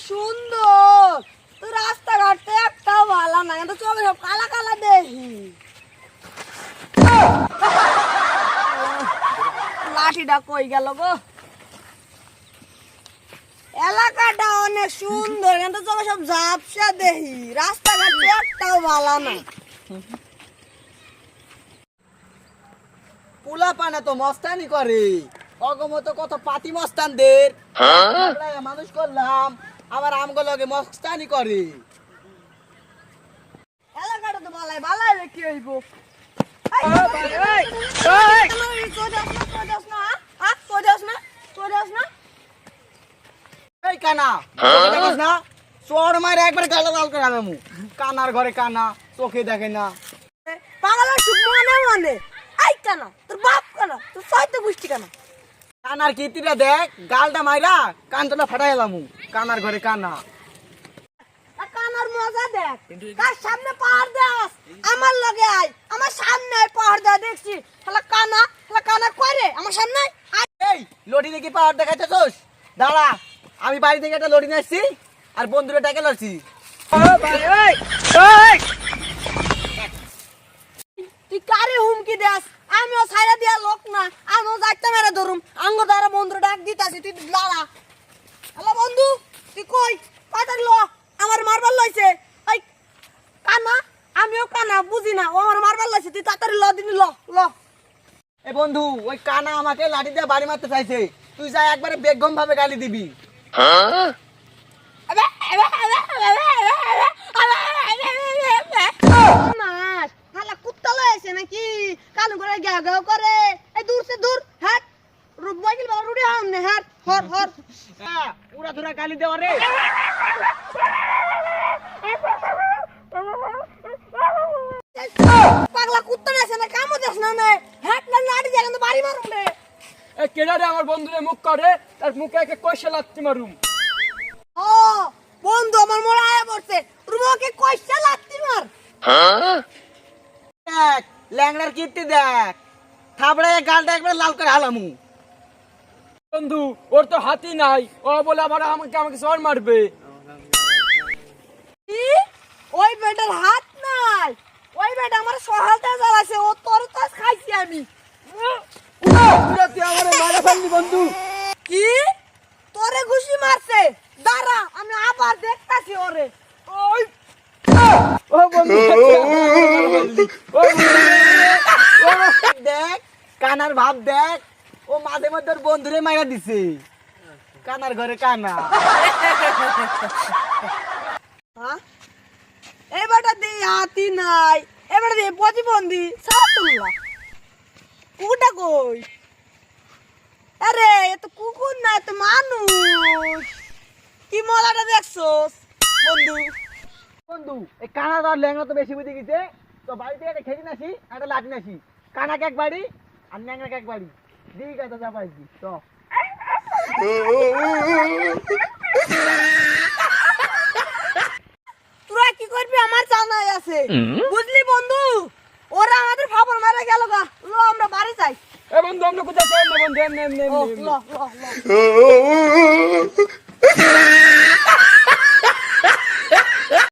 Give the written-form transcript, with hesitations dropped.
সুন্দর তো রাস্তাঘাটে একটাও ভালো না, কিন্তু চোখে সব কালা কালা দেখি। লাঠিটা কই গেল গো? এলাকাটা অনেক সুন্দর, কিন্তু চোখে সব ঝাপসা দেখি, রাস্তাঘাটে একটাও ভালো না। পোলা পানা তো মস্তানি করে, অগমত কত পাতি মস্তানদের মানুষ করলাম, আবার আমগুলো লগে মস্তানি করে। এলাকাটা তো বালাই বালাই কি হইব? এই কানা না চোর মারে একবার গালা লাল করে আনামু। কানার ঘরে কানা, চোখে দেখে না। পাগলের সুখ মনে মনে। আই কানা, তোর বাপ কানা, তোর সাইতে গুষ্টি কানা। কানার কীর্তিটা দেখ, গালটা মাইরা কানটা ফাটাই এলামু। কানার ঘরে কানা, কানার মজা দেখ। কার সামনে পাহাড় দাস, আমার লগে আয়, আমার সামনে পাহাড় দা দেখছি। শালা কানা কইরে আমার সামনে। এই লড়ি দেখি পাহাড় দেখাইতেছস? দাঁড়া, আমি বাড়ি থেকে একটা লড়ি নিয়ে আসছি, আর বন্ধুরা ডেকে লড়ছি। তুই কারে হুমকি দেস? আমিও ছাইরা দিয়া লোক না, আমিও যাইতে মেরে ধরুম। আঙ্গ দ্বারা বন্ধু ডাক দিতাছি, তুই লাড়া। হ্যালো বন্ধু, তুই কই? তাড়াতাড়ি ল, আমার মারবার লইছে। এই কানা, আমিও কানা, বুঝি না, ও আমার মারবার লইছে। তুই তাড়াতাড়ি ল দিনি, ল ল। এ বন্ধু, ওই কানা আমাকে লাঠি দিয়ে বাড়ি মারতে চাইছে, তুই যা একবারে বেগম ভাবে গালি দিবি। কুত্তা লয়েছে নাকি? কালু করে গা গা করে। এই দূর সে দূর, হাট রুবাইল বাবা রুড়ি হামনে, হাট হর হর। পুরা ধুরা গালি দেওয়া রে। পাগলা কুত্তা নেছে না, কামো দেছ না নে। হাট না লাড়ি দিয়ে কিন্তু বাড়ি মারুম রে। এ কেডারে আমার বন্ধুরে মুখ করে, তার মুখে একে কইসা লাত্তি মারুম। ও বন্ধু আমার মোড়া আয়া পড়ছে, রুমাকে কইসা লাত্তি মার। দেখ ল্যাংড়ার কীর্তি দেখ, থাবড়ায় গালটা একবার লাল করে হালামু। বন্ধু ওর তো হাতি নাই, ও বলে আবার আমাকে সর মারবে। কি? ওই বেটার হাত নাই, ওই বেটা আমার সহালটা জ্বালাছে, ও তোর তো খাইছি আমি। তুই আমারে মারা ফেললি বন্ধু। কি? তোরে ঘুষি মারছে? দাঁড়া, আমি আবার দেখতাছি ওরে। ওই ও বন্ধু, দেখ কানার ভাব দেখ, ও মাঝে মধ্যে ওর বন্ধুরে মাইরা দিছে। কানার ঘরে কানা। হ্যাঁ? এই বেটা দিয়ে হাতি নাই, এই বেটা দিয়ে প্রতিবন্ধী সাতুল্লাহ। কুকুরটা কই? আরে এ তো কুকুর না, এ তো মানুষ। কি মজাটা দেখছোস বন্ধু? বন্ধু এই কানা আর ল্যাংড়া তো বেশি বুঝে গেছে, তো বাড়ি থেকে একটা খেলি নাসি, একটা লাঠি নাসি। কানাকে এক বাড়ি আর ল্যাংড়াকে এক বাড়ি দিই গাছ যা পাইছি। তো তোরা কি করবি আমার জানাই আছে, বুঝলি বন্ধু? ওরা আমাদের ফাপড় মারা গেল গা, লো আমরা বাড়ি যাই। এ বন্ধু আমরা কোথায় যাই না বন্ধু, এমনি এমনি ও এমনি। ল ল ল।